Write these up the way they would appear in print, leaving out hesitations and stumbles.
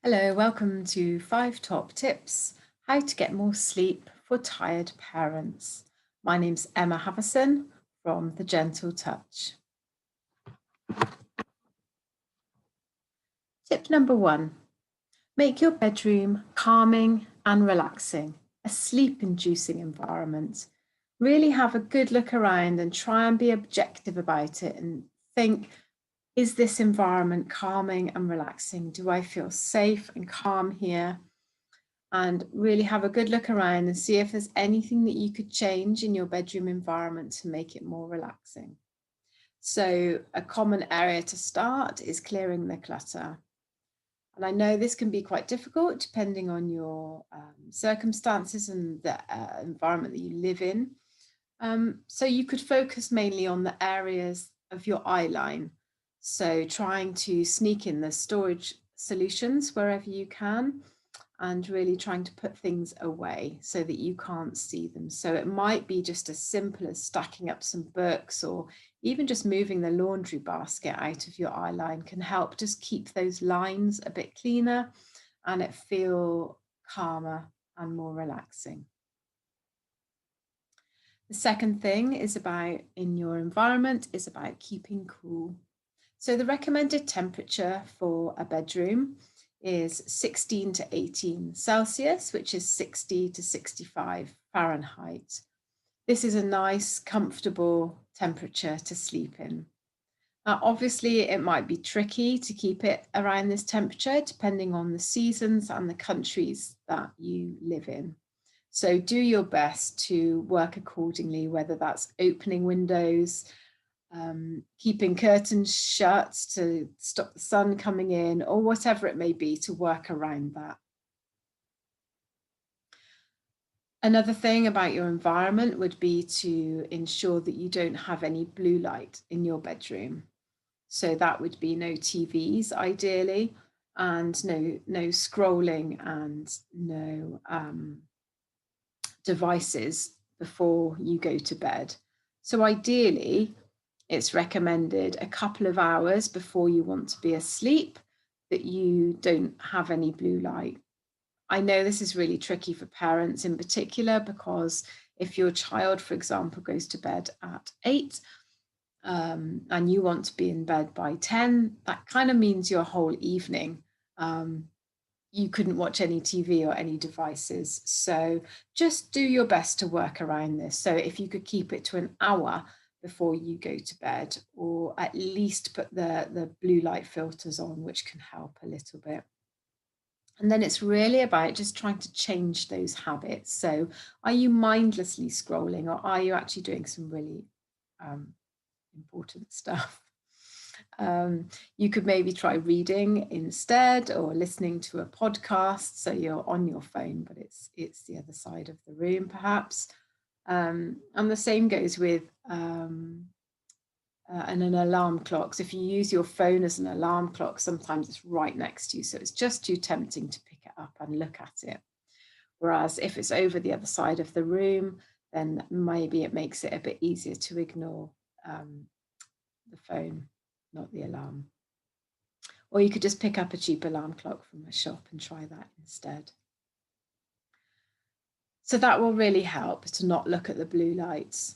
Hello, welcome to 5 Top Tips, How to Get More Sleep for Tired Parents. My name's Emma Havison from The Gentle Touch. Tip number 1, make your bedroom calming and relaxing, a sleep-inducing environment. Really have a good look around and try and be objective about it and think, is this environment calming and relaxing? Do I feel safe and calm here? And really have a good look around and see if there's anything that you could change in your bedroom environment to make it more relaxing. So a common area to start is clearing the clutter. And I know this can be quite difficult depending on your circumstances and the environment that you live in. So you could focus mainly on the areas of your eye line. So trying to sneak in the storage solutions wherever you can, and really trying to put things away so that you can't see them. So it might be just as simple as stacking up some books, or even just moving the laundry basket out of your eye line can help just keep those lines a bit cleaner and it feel calmer and more relaxing. The second thing is about in your environment is about keeping cool. So the recommended temperature for a bedroom is 16 to 18 Celsius, which is 60 to 65 Fahrenheit. This is a nice, comfortable temperature to sleep in. Now, obviously, it might be tricky to keep it around this temperature, depending on the seasons and the countries that you live in. So do your best to work accordingly, whether that's opening windows, keeping curtains shut to stop the sun coming in, or whatever it may be to work around that. Another thing about your environment would be to ensure that you don't have any blue light in your bedroom. So that would be no TVs ideally, and no scrolling and no devices before you go to bed. So ideally, it's recommended a couple of hours before you want to be asleep that you don't have any blue light. I know this is really tricky for parents in particular, because if your child, for example, goes to bed at 8 and you want to be in bed by 10, that kind of means your whole evening you couldn't watch any TV or any devices. So just do your best to work around this. So if you could keep it to an hour before you go to bed, or at least put the blue light filters on, which can help a little bit. And then it's really about just trying to change those habits. So are you mindlessly scrolling, or are you actually doing some really important stuff? You could maybe try reading instead, or listening to a podcast. So you're on your phone, but it's the other side of the room, perhaps. And the same goes with an alarm clock. So if you use your phone as an alarm clock, sometimes it's right next to you. So it's just too tempting to pick it up and look at it. Whereas if it's over the other side of the room, then maybe it makes it a bit easier to ignore the phone, not the alarm. Or you could just pick up a cheap alarm clock from a shop and try that instead. So that will really help to not look at the blue lights.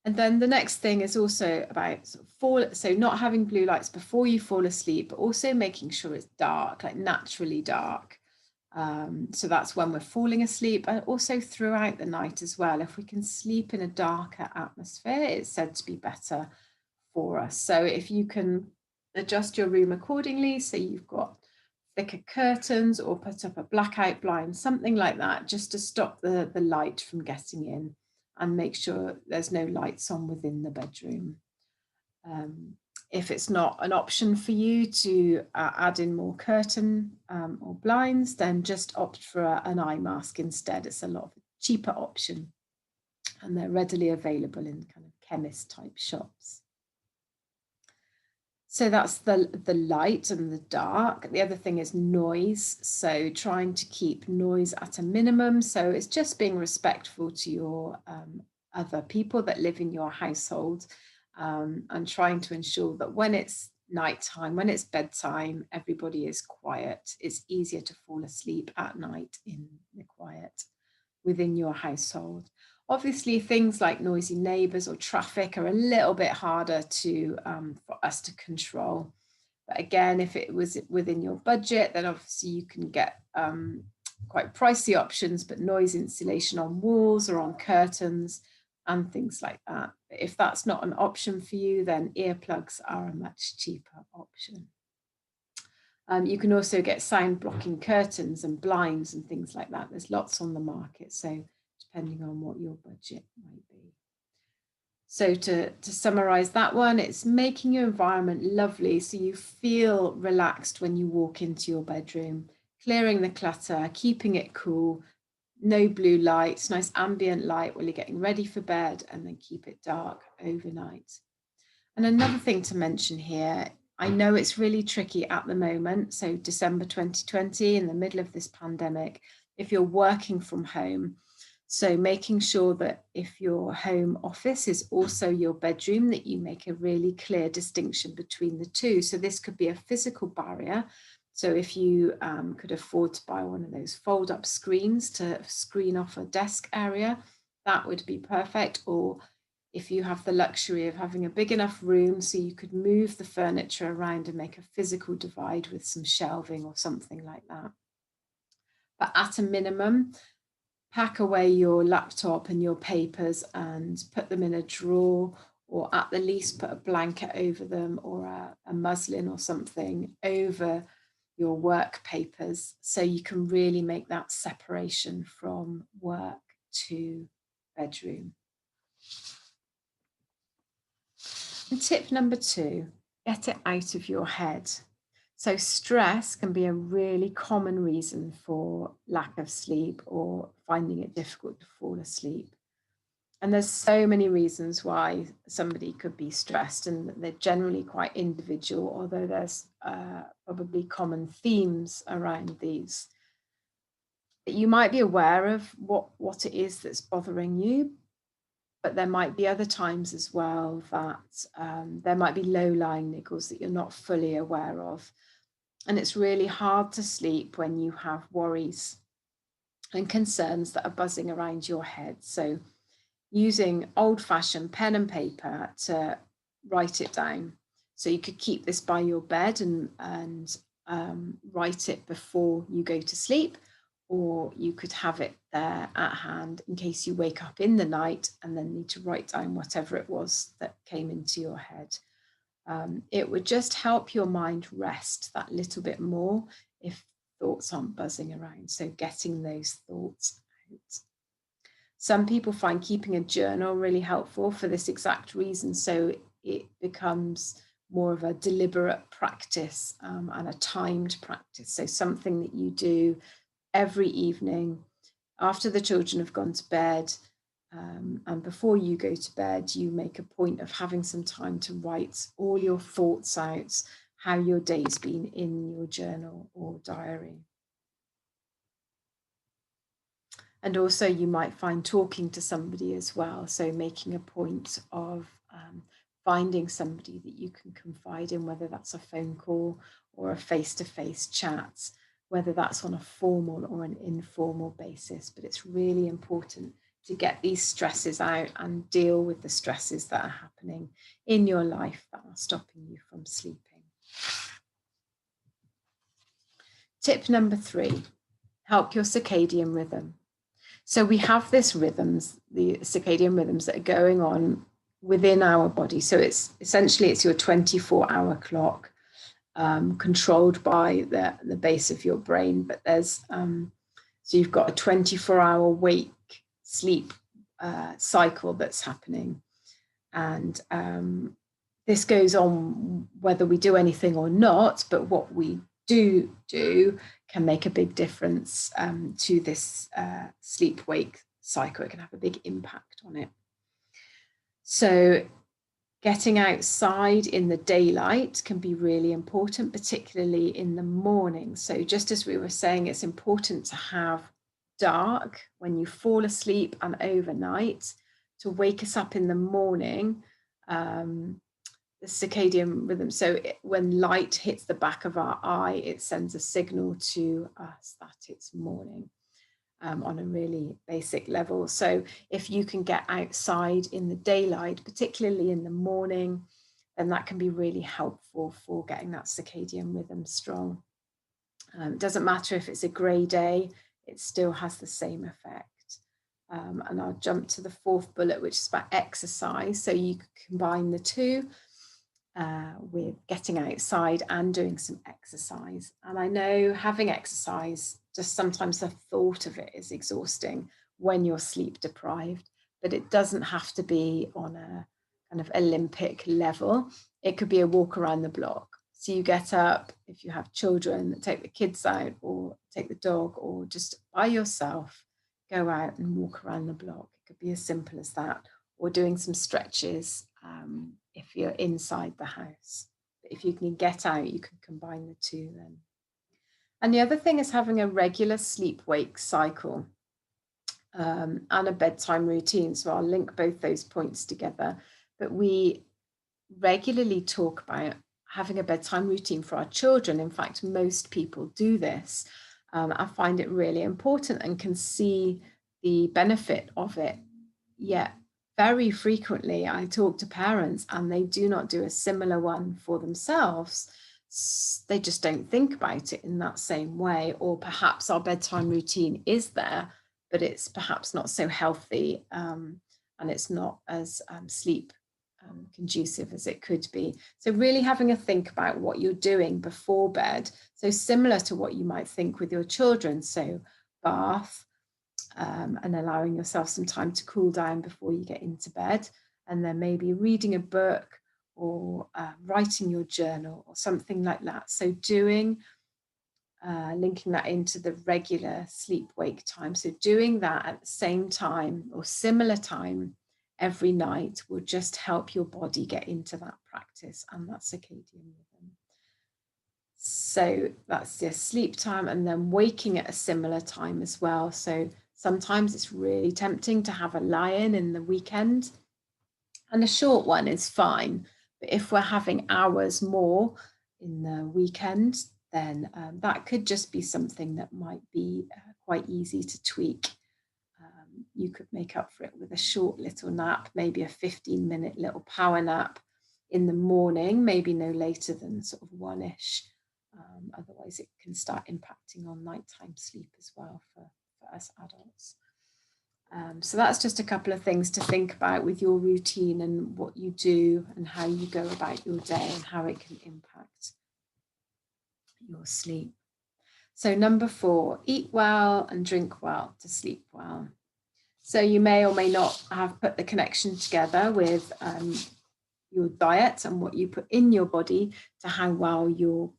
And then the next thing is also about so not having blue lights before you fall asleep, but also making sure it's dark, like naturally dark. So that's when we're falling asleep, and also throughout the night as well. If we can sleep in a darker atmosphere, it's said to be better for us. So if you can adjust your room accordingly, so you've got thicker curtains, or put up a blackout blind, something like that, just to stop the light from getting in, and make sure there's no lights on within the bedroom. If it's not an option for you to add in more curtain or blinds, then just opt for an eye mask instead. It's a lot of a cheaper option, and they're readily available in kind of chemist type shops. So that's the light and the dark. The other thing is noise. So trying to keep noise at a minimum. So it's just being respectful to your other people that live in your household, and trying to ensure that when it's nighttime, when it's bedtime, everybody is quiet. It's easier to fall asleep at night in the quiet within your household. Obviously, things like noisy neighbours or traffic are a little bit harder to for us to control. But again, if it was within your budget, then obviously you can get quite pricey options, but noise insulation on walls or on curtains and things like that. But if that's not an option for you, then earplugs are a much cheaper option. You can also get sound blocking curtains and blinds and things like that. There's lots on the market, so depending on what your budget might be. So to summarize that one, it's making your environment lovely so you feel relaxed when you walk into your bedroom, clearing the clutter, keeping it cool, no blue lights, nice ambient light while you're getting ready for bed, and then keep it dark overnight. And another thing to mention here, I know it's really tricky at the moment. So December 2020, in the middle of this pandemic, if you're working from home, so making sure that if your home office is also your bedroom, that you make a really clear distinction between the two. So this could be a physical barrier. So if you could afford to buy one of those fold-up screens to screen off a desk area, that would be perfect. Or if you have the luxury of having a big enough room so you could move the furniture around and make a physical divide with some shelving or something like that. But at a minimum, pack away your laptop and your papers and put them in a drawer, or at the least put a blanket over them or a muslin or something over your work papers so you can really make that separation from work to bedroom. And tip number 2, get it out of your head. So stress can be a really common reason for lack of sleep or finding it difficult to fall asleep. And there's so many reasons why somebody could be stressed, and they're generally quite individual, although there's probably common themes around these. But you might be aware of what it is that's bothering you, but there might be other times as well that there might be low-lying niggles that you're not fully aware of. And it's really hard to sleep when you have worries and concerns that are buzzing around your head. So using old-fashioned pen and paper to write it down. So you could keep this by your bed and write it before you go to sleep, or you could have it there at hand in case you wake up in the night and then need to write down whatever it was that came into your head. It would just help your mind rest that little bit more if thoughts aren't buzzing around. So getting those thoughts out. Some people find keeping a journal really helpful for this exact reason. So it becomes more of a deliberate practice and a timed practice. So something that you do every evening after the children have gone to bed, and before you go to bed, you make a point of having some time to write all your thoughts out, how your day's been in your journal or diary. And also you might find talking to somebody as well. So making a point of finding somebody that you can confide in, whether that's a phone call or a face-to-face chat, whether that's on a formal or an informal basis. But it's really important to get these stresses out and deal with the stresses that are happening in your life that are stopping you from sleeping. Tip number 3, help your circadian rhythm. So we have this rhythms, the circadian rhythms that are going on within our body. So it's essentially your 24-hour clock, controlled by the base of your brain. But there's so you've got a 24-hour wake sleep cycle that's happening, and this goes on whether we do anything or not. But what we do can make a big difference to this sleep-wake cycle. It can have a big impact on it. So getting outside in the daylight can be really important, particularly in the morning. So just as we were saying, it's important to have dark when you fall asleep and overnight to wake us up in the morning. the circadian rhythm. So when light hits the back of our eye, it sends a signal to us that it's morning. On a really basic level. So if you can get outside in the daylight, particularly in the morning, then that can be really helpful for getting that circadian rhythm strong. It doesn't matter if it's a grey day, it still has the same effect. And I'll jump to the fourth bullet, which is about exercise. So you combine the two with getting outside and doing some exercise. And I know having exercise, just sometimes the thought of it is exhausting when you're sleep deprived, but it doesn't have to be on a kind of Olympic level. It could be a walk around the block. So you get up, if you have children, take the kids out or take the dog, or just by yourself, go out and walk around the block. It could be as simple as that, or doing some stretches if you're inside the house. But if you can get out, you can combine the two then. And the other thing is having a regular sleep-wake cycle and a bedtime routine. So I'll link both those points together. But we regularly talk about having a bedtime routine for our children. In fact, most people do this. I find it really important and can see the benefit of it. Yet very frequently I talk to parents and they do not do a similar one for themselves. They just don't think about it in that same way, or perhaps our bedtime routine is there, but it's perhaps not so healthy and it's not as sleep conducive as it could be. So really having a think about what you're doing before bed. So similar to what you might think with your children. So bath, and allowing yourself some time to cool down before you get into bed, and then maybe reading a book or writing your journal or something like that. So doing, linking that into the regular sleep-wake time. So doing that at the same time or similar time every night will just help your body get into that practice and that circadian rhythm. So that's your sleep time, and then waking at a similar time as well. So sometimes it's really tempting to have a lie-in in the weekend, and a short one is fine. But if we're having hours more in the weekend, then that could just be something that might be quite easy to tweak. You could make up for it with a short little nap, maybe a 15-minute little power nap in the morning, maybe no later than sort of 1-ish. Otherwise, it can start impacting on nighttime sleep as well for us adults. So that's just a couple of things to think about with your routine and what you do and how you go about your day and how it can impact your sleep. So number 4, eat well and drink well to sleep well. So you may or may not have put the connection together with your diet and what you put in your body to how well you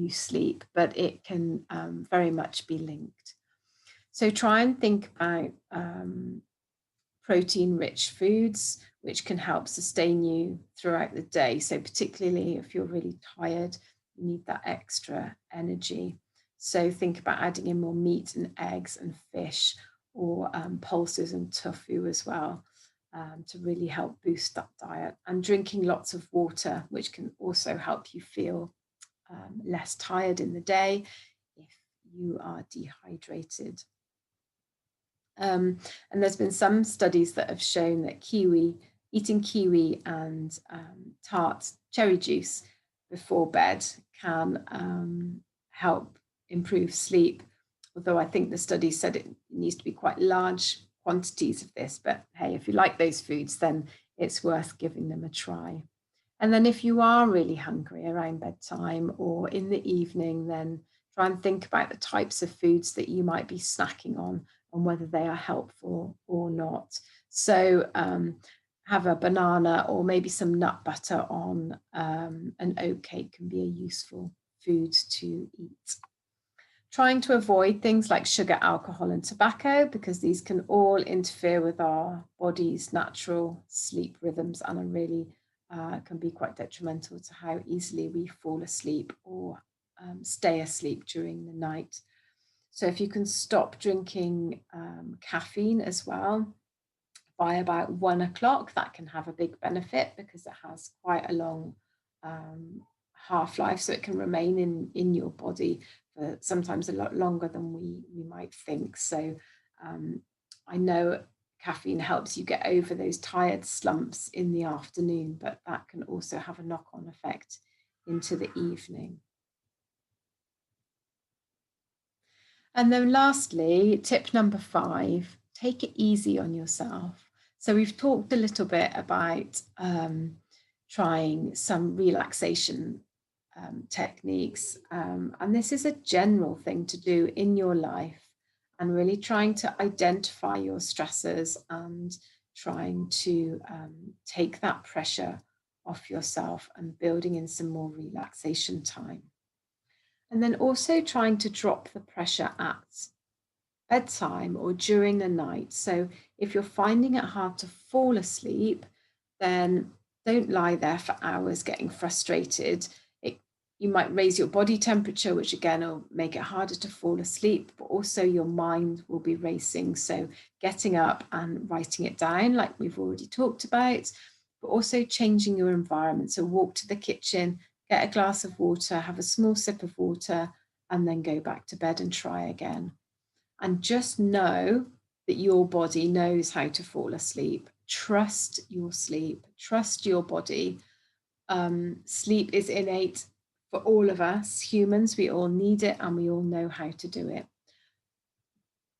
sleep, but it can very much be linked. So try and think about protein-rich foods, which can help sustain you throughout the day. So particularly if you're really tired, you need that extra energy. So think about adding in more meat and eggs and fish, or pulses and tofu as well, to really help boost that diet. And drinking lots of water, which can also help you feel less tired in the day if you are dehydrated. And there's been some studies that have shown that eating kiwi and tart cherry juice before bed can help improve sleep. Although I think the study said it needs to be quite large quantities of this, but hey, if you like those foods, then it's worth giving them a try. And then if you are really hungry around bedtime or in the evening, then try and think about the types of foods that you might be snacking on and whether they are helpful or not. So have a banana or maybe some nut butter on an oat cake can be a useful food to eat. Trying to avoid things like sugar, alcohol, and tobacco, because these can all interfere with our body's natural sleep rhythms and are really can be quite detrimental to how easily we fall asleep or stay asleep during the night. So if you can stop drinking caffeine as well by about 1 o'clock, that can have a big benefit because it has quite a long half-life, so it can remain in your body for sometimes a lot longer than we might think. So I know caffeine helps you get over those tired slumps in the afternoon, but that can also have a knock-on effect into the evening. And then lastly, tip number 5, take it easy on yourself. So we've talked a little bit about trying some relaxation techniques. And this is a general thing to do in your life, and really trying to identify your stressors and trying to take that pressure off yourself and building in some more relaxation time. And then also trying to drop the pressure at bedtime or during the night. So if you're finding it hard to fall asleep, then don't lie there for hours getting frustrated. You might raise your body temperature, which again will make it harder to fall asleep, but also your mind will be racing. So getting up and writing it down, like we've already talked about, but also changing your environment. So walk to the kitchen, get a glass of water, have a small sip of water, and then go back to bed and try again. And just know that your body knows how to fall asleep. Trust your sleep, trust your body. Sleep is innate for all of us humans. We all need it and we all know how to do it.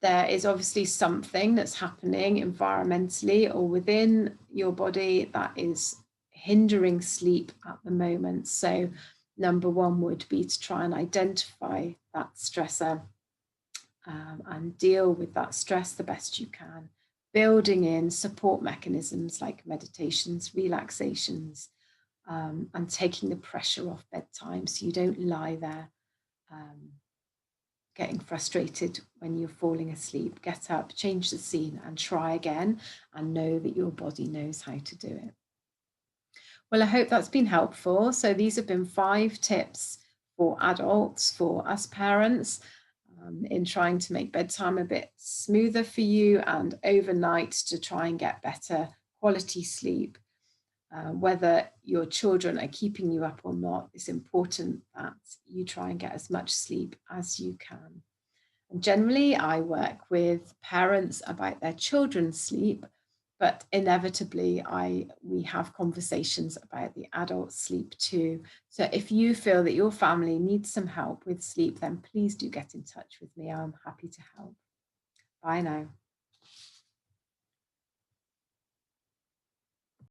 There is obviously something that's happening environmentally or within your body that is hindering sleep at the moment. So number 1 would be to try and identify that stressor and deal with that stress the best you can, building in support mechanisms like meditations, relaxations, and taking the pressure off bedtime so you don't lie there getting frustrated when you're falling asleep. Get up, change the scene, and try again, and know that your body knows how to do it. Well, I hope that's been helpful. So these have been 5 tips for adults, for us parents, in trying to make bedtime a bit smoother for you and overnight to try and get better quality sleep. Whether your children are keeping you up or not, it's important that you try and get as much sleep as you can. And generally, I work with parents about their children's sleep, but inevitably, we have conversations about the adult sleep too. So if you feel that your family needs some help with sleep, then please do get in touch with me. I'm happy to help. Bye now.